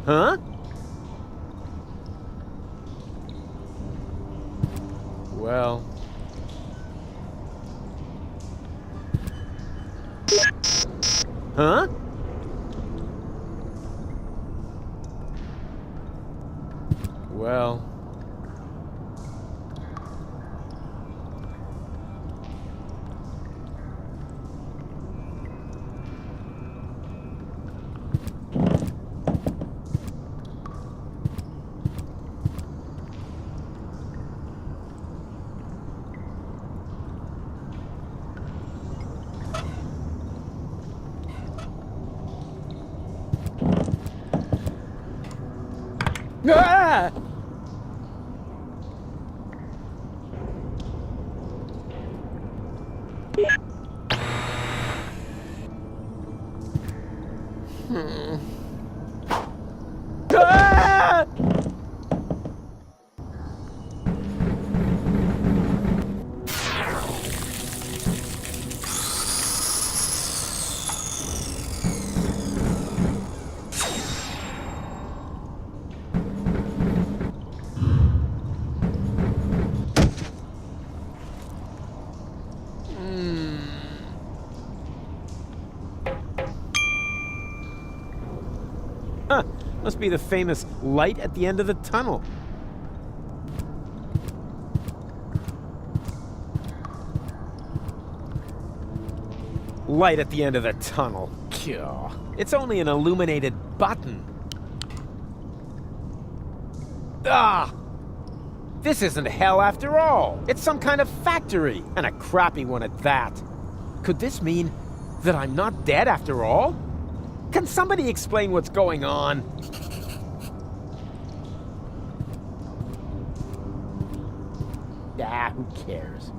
Huh? Well... Huh? Well... Ah! Ah! Huh, must be the famous light at the end of the tunnel. Light at the end of the tunnel. Gah. It's only an illuminated button. Ah! This isn't hell after all. It's some kind of factory, and a crappy one at that. Could this mean that I'm not dead after all? Can somebody explain what's going on? Ah, who cares?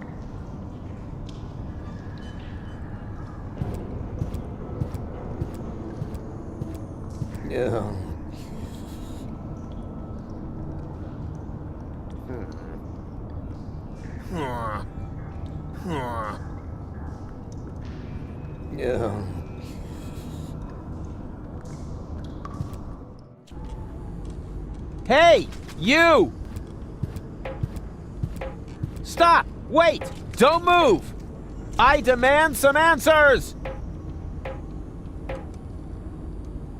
Ugh. Yeah. Hey, you! Stop! Wait! Don't move! I demand some answers!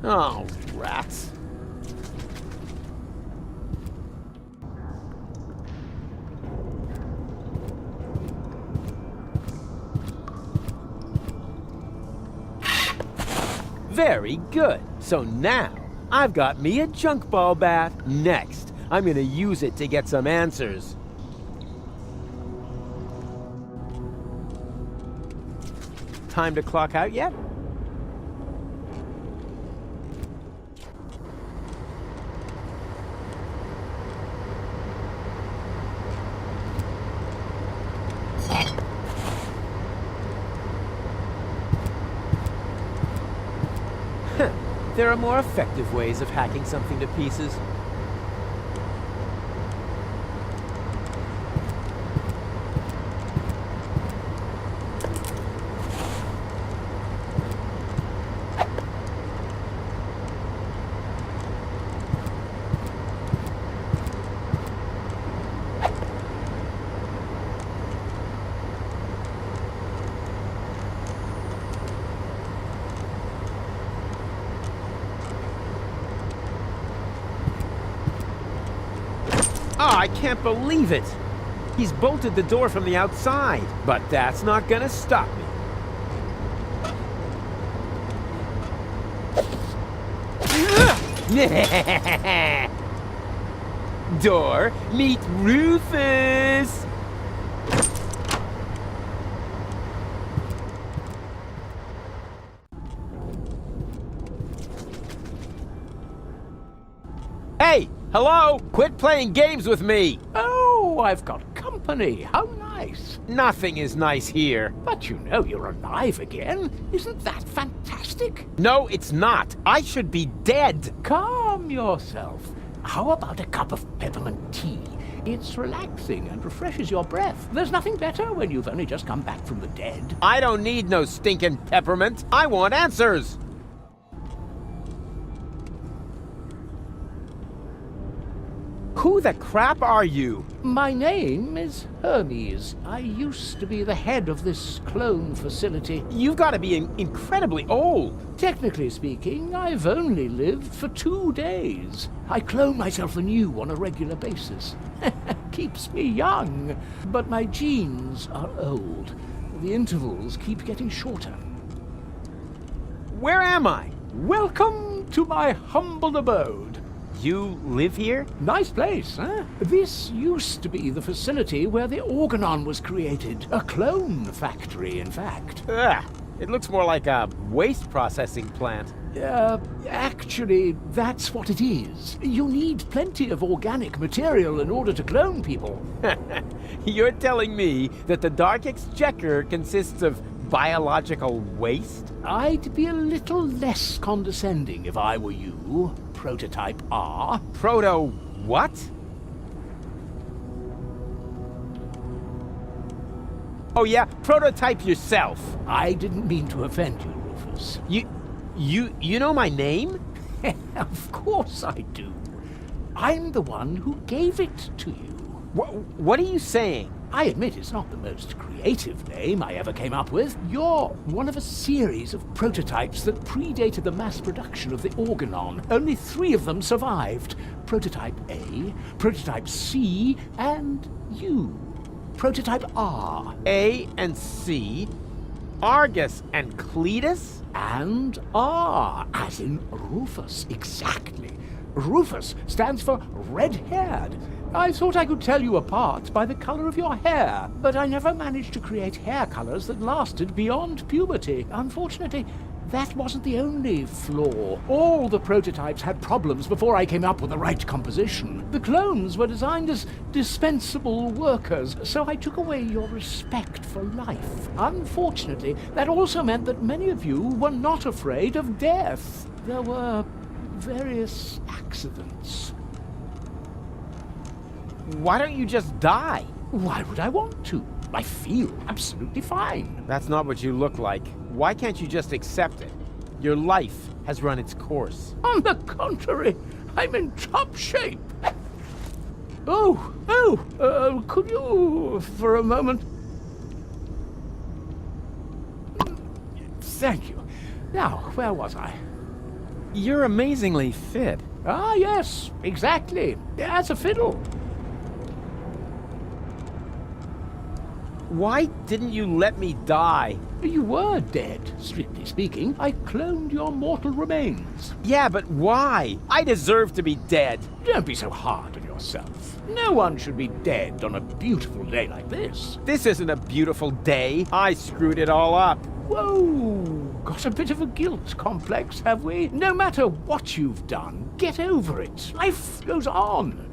Oh, rats. Very good. So now, I've got me a junk ball bat. Next, I'm gonna use it to get some answers. Time to clock out yet? There are more effective ways of hacking something to pieces. Oh, I can't believe it! He's bolted the door from the outside, but that's not gonna stop me. Door, meet Rufus! Hey! Hello? Quit playing games with me! Oh, I've got company. How nice. Nothing is nice here. But you know you're alive again. Isn't that fantastic? No, it's not. I should be dead. Calm yourself. How about a cup of peppermint tea? It's relaxing and refreshes your breath. There's nothing better when you've only just come back from the dead. I don't need no stinking peppermint. I want answers. Who the crap are you? My name is Hermes. I used to be the head of this clone facility. You've got to be incredibly old. Technically speaking, I've only lived for 2 days. I clone myself anew on a regular basis. Keeps me young. But my genes are old. The intervals keep getting shorter. Where am I? Welcome to my humble abode. You live here? Nice place, huh? This used to be the facility where the Organon was created. A clone factory, in fact. Ugh, it looks more like a waste processing plant. Actually, that's what it is. You need plenty of organic material in order to clone people. You're telling me that the Dark Exchequer consists of biological waste? I'd be a little less condescending if I were you, Prototype R. Proto what? Oh yeah, prototype yourself. I didn't mean to offend you, Rufus. You know my name? Of course I do. I'm the one who gave it to you. What are you saying? I admit it's not the most creative name I ever came up with. You're one of a series of prototypes that predated the mass production of the Organon. Only 3 of them survived. Prototype A, Prototype C, and you. Prototype R. A and C, Argus and Cletus? And R, as in Rufus, exactly. Rufus stands for red-haired. I thought I could tell you apart by the color of your hair, but I never managed to create hair colors that lasted beyond puberty. Unfortunately, that wasn't the only flaw. All the prototypes had problems before I came up with the right composition. The clones were designed as dispensable workers, so I took away your respect for life. Unfortunately, that also meant that many of you were not afraid of death. There were various accidents. Why don't you just die? Why would I want to? I feel absolutely fine. That's not what you look like. Why can't you just accept it? Your life has run its course. On the contrary, I'm in top shape. Could you, for a moment? Thank you. Now, where was I? You're amazingly fit. Ah, yes, exactly. As a fiddle. Why didn't you let me die? You were dead, strictly speaking. I cloned your mortal remains. Yeah, but why? I deserve to be dead. Don't be so hard on yourself. No one should be dead on a beautiful day like this. This isn't a beautiful day. I screwed it all up. Whoa! Got a bit of a guilt complex, have we? No matter what you've done, get over it. Life goes on.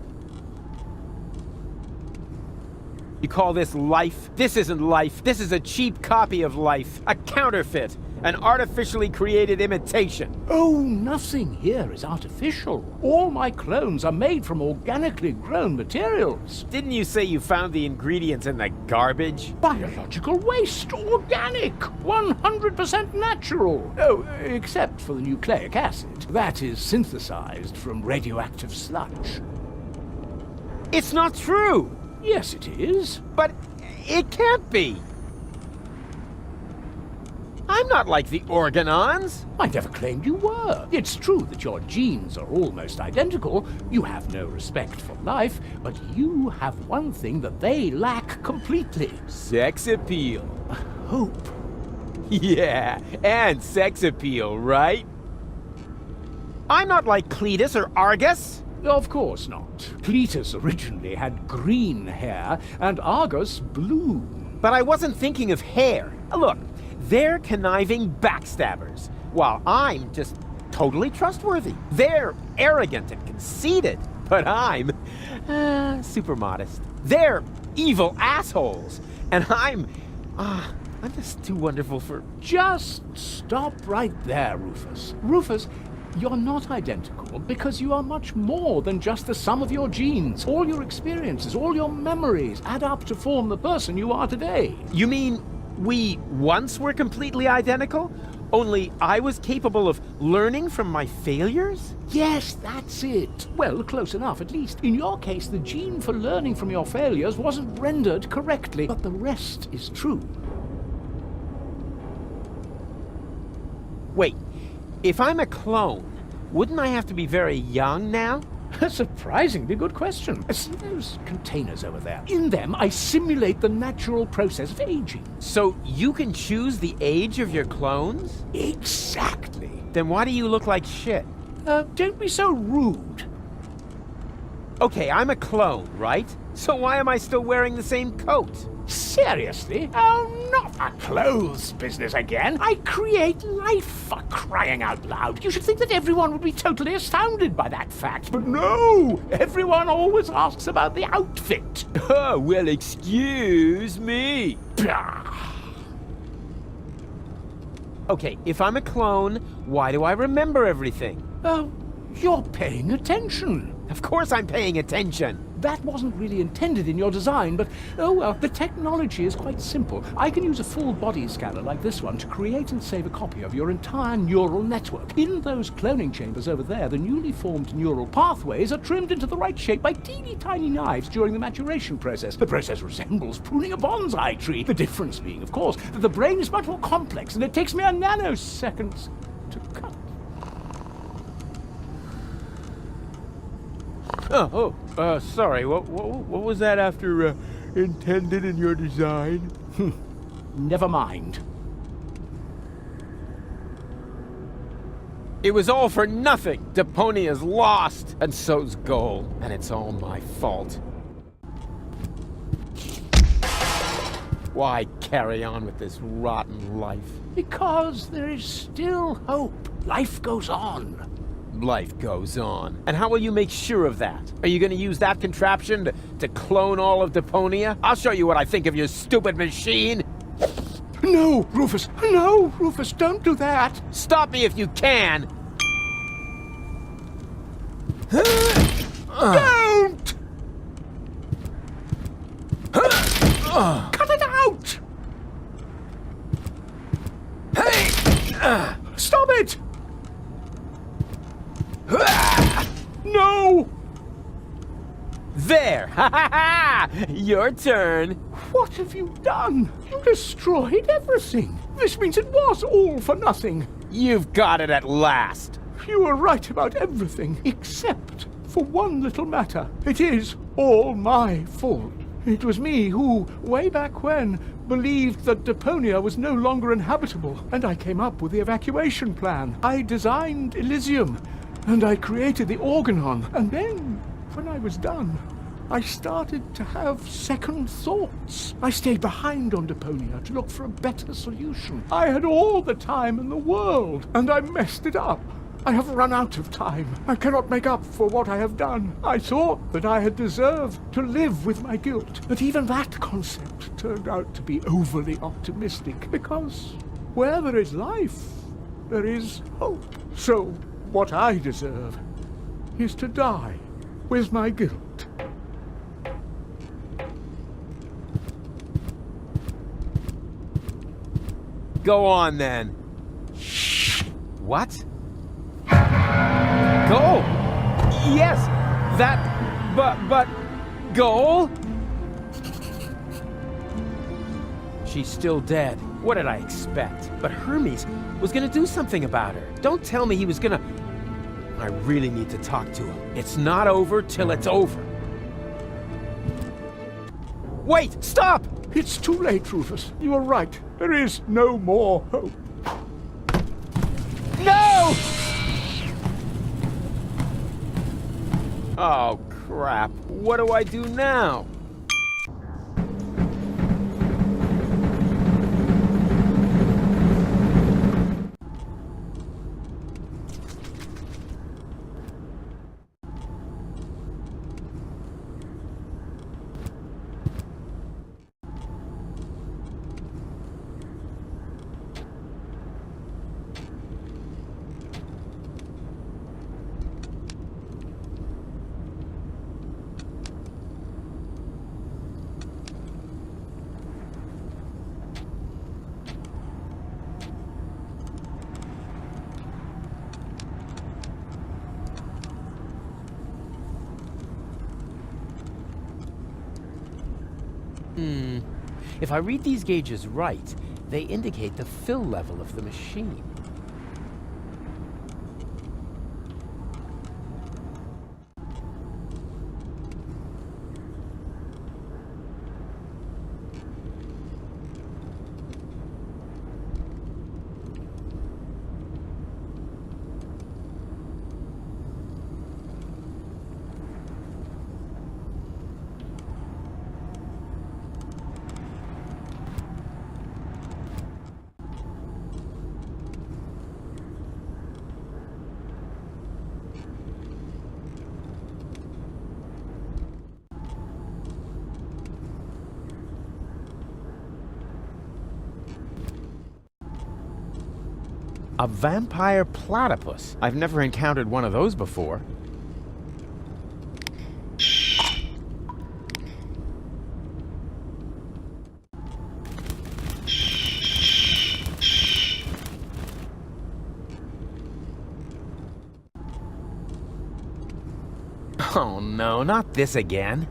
You call this life? This isn't life. This is a cheap copy of life. A counterfeit. An artificially created imitation. Oh, nothing here is artificial. All my clones are made from organically grown materials. Didn't you say you found the ingredients in the garbage? Biological waste, organic, 100% natural. Oh, except for the nucleic acid. That is synthesized from radioactive sludge. It's not true! Yes, it is. But it can't be! I'm not like the Organons! I never claimed you were. It's true that your genes are almost identical. You have no respect for life, but you have one thing that they lack completely. Sex appeal. Hope. Yeah, and sex appeal, right? I'm not like Cletus or Argus. Of course not. Cletus originally had green hair, and Argus blue. But I wasn't thinking of hair. Look, they're conniving backstabbers, while I'm just totally trustworthy. They're arrogant and conceited, but I'm super modest. They're evil assholes, and I'm just too wonderful for... Just stop right there, Rufus. Rufus, you're not identical because you are much more than just the sum of your genes. All your experiences, all your memories add up to form the person you are today. You mean we once were completely identical? Only I was capable of learning from my failures? Yes, that's it. Well, close enough, at least. In your case, the gene for learning from your failures wasn't rendered correctly, but the rest is true. Wait, if I'm a clone, wouldn't I have to be very young now? A surprisingly good question. See those containers over there? In them, I simulate the natural process of aging. So you can choose the age of your clones? Exactly. Then why do you look like shit? Don't be so rude. Okay, I'm a clone, right? So why am I still wearing the same coat? Seriously? Oh, not a clothes business again. I create life, for crying out loud. You should think that everyone would be totally astounded by that fact. But no! Everyone always asks about the outfit. Oh, well, excuse me. Okay, if I'm a clone, why do I remember everything? You're paying attention. Of course I'm paying attention. That wasn't really intended in your design, but oh well, the technology is quite simple. I can use a full body scanner like this one to create and save a copy of your entire neural network. In those cloning chambers over there, the newly formed neural pathways are trimmed into the right shape by teeny tiny knives during the maturation process. The process resembles pruning a bonsai tree. The difference being, of course, that the brain is much more complex and it takes me a nanosecond to cut. Sorry, what was that after, intended in your design? Never mind. It was all for nothing! Deponia's lost! And so's Goal. And it's all my fault. Why carry on with this rotten life? Because there is still hope. Life goes on. Life goes on. And how will you make sure of that? Are you going to use that contraption to clone all of Deponia? I'll show you what I think of your stupid machine! No, Rufus! No, Rufus, don't do that! Stop me if you can! Don't! Cut it out! Hey! Stop it! No! There! Ha ha ha! Your turn! What have you done? You destroyed everything. This means it was all for nothing. You've got it at last! You were right about everything, except for one little matter. It is all my fault. It was me who, way back when, believed that Deponia was no longer inhabitable, and I came up with the evacuation plan. I designed Elysium, and I created the Organon, and then, when I was done, I started to have second thoughts. I stayed behind on Deponia to look for a better solution. I had all the time in the world, and I messed it up. I have run out of time. I cannot make up for what I have done. I thought that I had deserved to live with my guilt, but even that concept turned out to be overly optimistic, because where there is life, there is hope. So, what I deserve is to die with my guilt. Go on, then. What? Goal? Yes, that... but... Goal? She's still dead. What did I expect? But Hermes was gonna do something about her. Don't tell me he was gonna... I really need to talk to him. It's not over till it's over. Wait! Stop! It's too late, Rufus. You are right. There is no more hope. No! Oh, crap. What do I do now? If I read these gauges right, they indicate the fill level of the machine. A vampire platypus? I've never encountered one of those before. Oh no, not this again.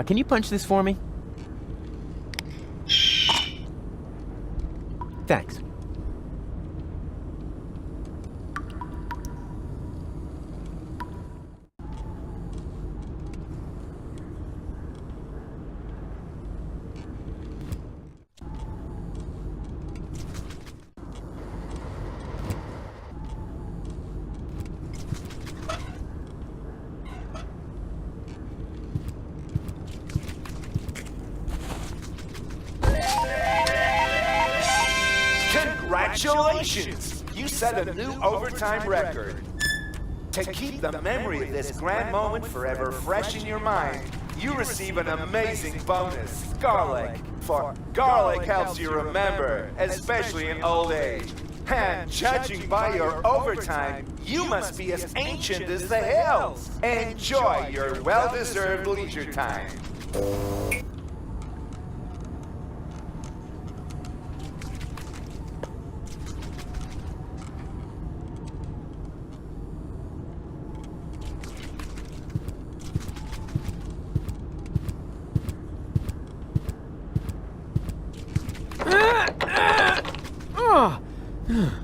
Can you punch this for me? Thanks. Congratulations! You set a new overtime record. To keep the memory of this grand moment forever fresh in your mind, you receive an amazing bonus, garlic. For garlic helps you remember, especially in old age. And judging by your overtime, you must be as ancient as the hills. Enjoy your well-deserved leisure time.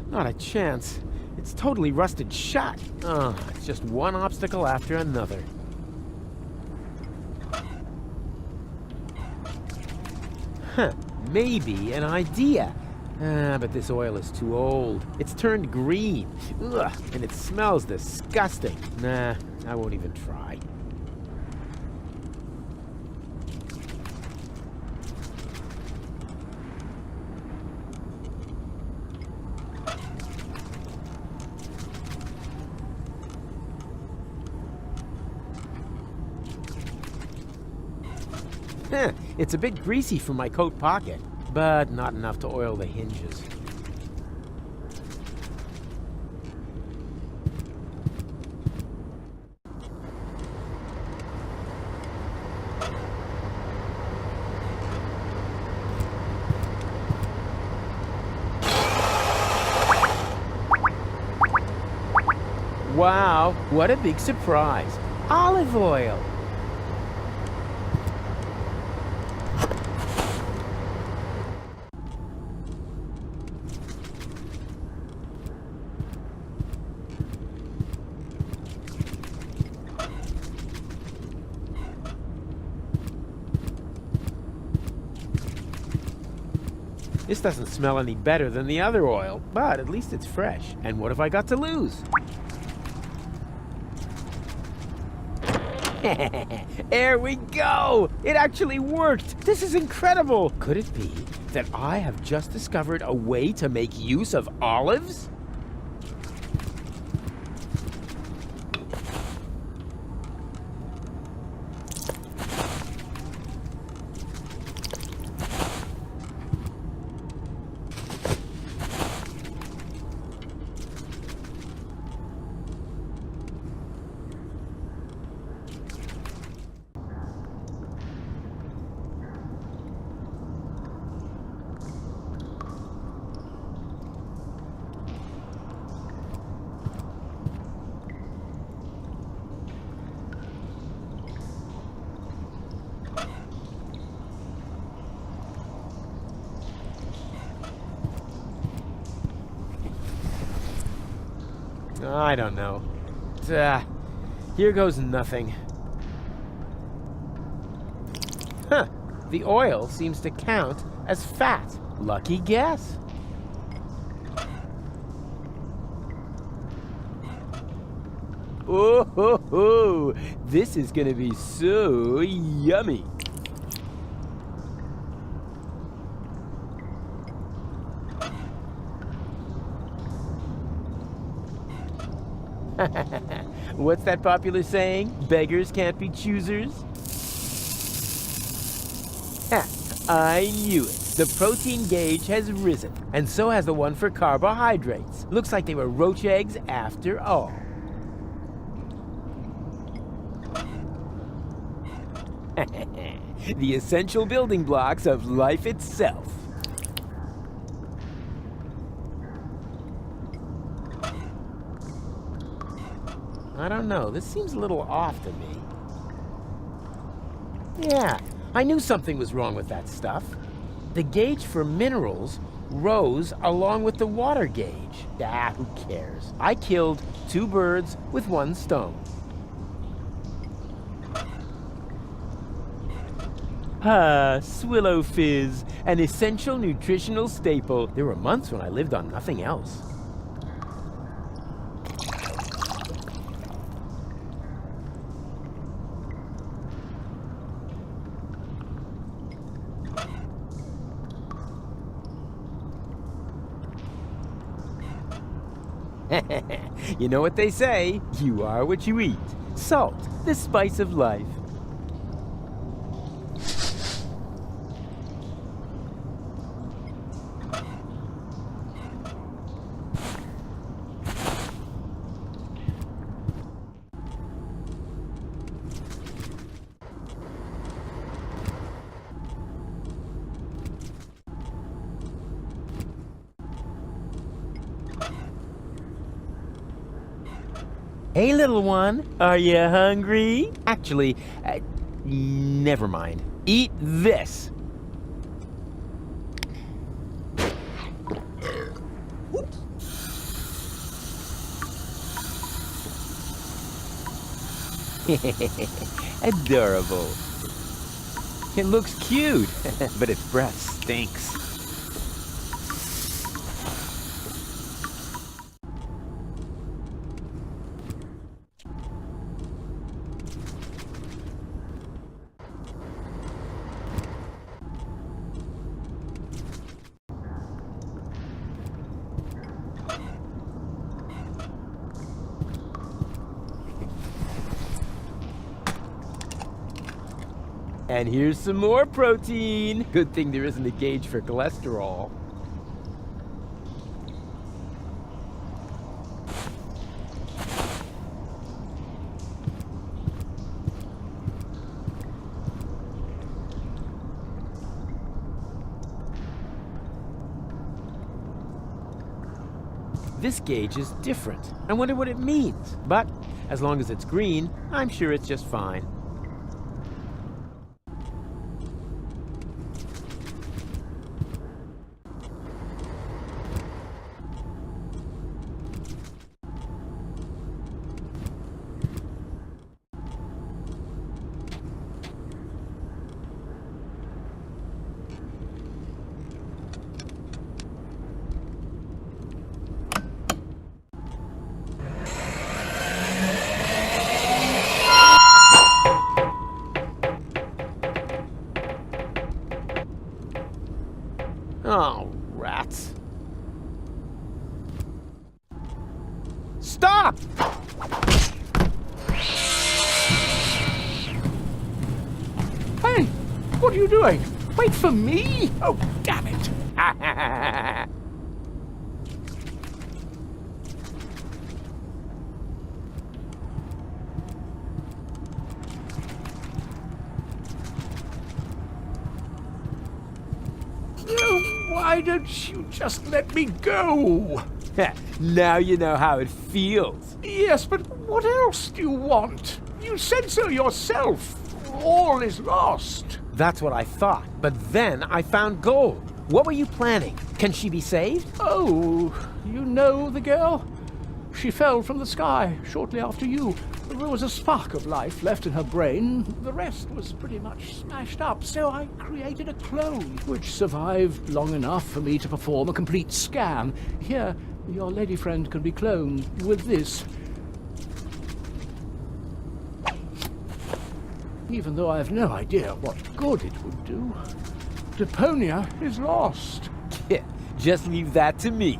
Not a chance. It's totally rusted shut. It's just one obstacle after another. Maybe an idea. But this oil is too old. It's turned green. And it smells disgusting. Nah, I won't even try. It's a bit greasy for my coat pocket, but not enough to oil the hinges. Wow, what a big surprise. Olive oil. This doesn't smell any better than the other oil, but at least it's fresh. And what have I got to lose? There we go! It actually worked! This is incredible! Could it be that I have just discovered a way to make use of olives? I don't know. Here goes nothing. Huh. The oil seems to count as fat. Lucky guess. Oh, ho, ho. This is gonna be so yummy. What's that popular saying? Beggars can't be choosers? Ha! I knew it. The protein gauge has risen, and so has the one for carbohydrates. Looks like they were roach eggs after all. The essential building blocks of life itself. I don't know, this seems a little off to me. Yeah, I knew something was wrong with that stuff. The gauge for minerals rose along with the water gauge. Ah, who cares? I killed 2 birds with 1 stone. Ah, Swillow Fizz, an essential nutritional staple. There were months when I lived on nothing else. You know what they say, you are what you eat. Salt, the spice of life. Hey, little one, are you hungry? Actually, never mind. Eat this. Adorable. It looks cute, but its breath stinks. And here's some more protein. Good thing there isn't a gauge for cholesterol. This gauge is different. I wonder what it means. But as long as it's green, I'm sure it's just fine. Oh, rats. Stop! Hey, what are you doing? Wait for me? Oh, damn it. Oh, why don't you just let me go? Now you know how it feels. Yes, but what else do you want? You said so yourself. All is lost. That's what I thought, but then I found gold. What were you planning? Can she be saved? Oh, you know the girl? She fell from the sky shortly after you. There was a spark of life left in her brain. The rest was pretty much smashed up, so I created a clone, which survived long enough for me to perform a complete scan. Here, your lady friend can be cloned with this. Even though I have no idea what good it would do. Deponia is lost. Just leave that to me.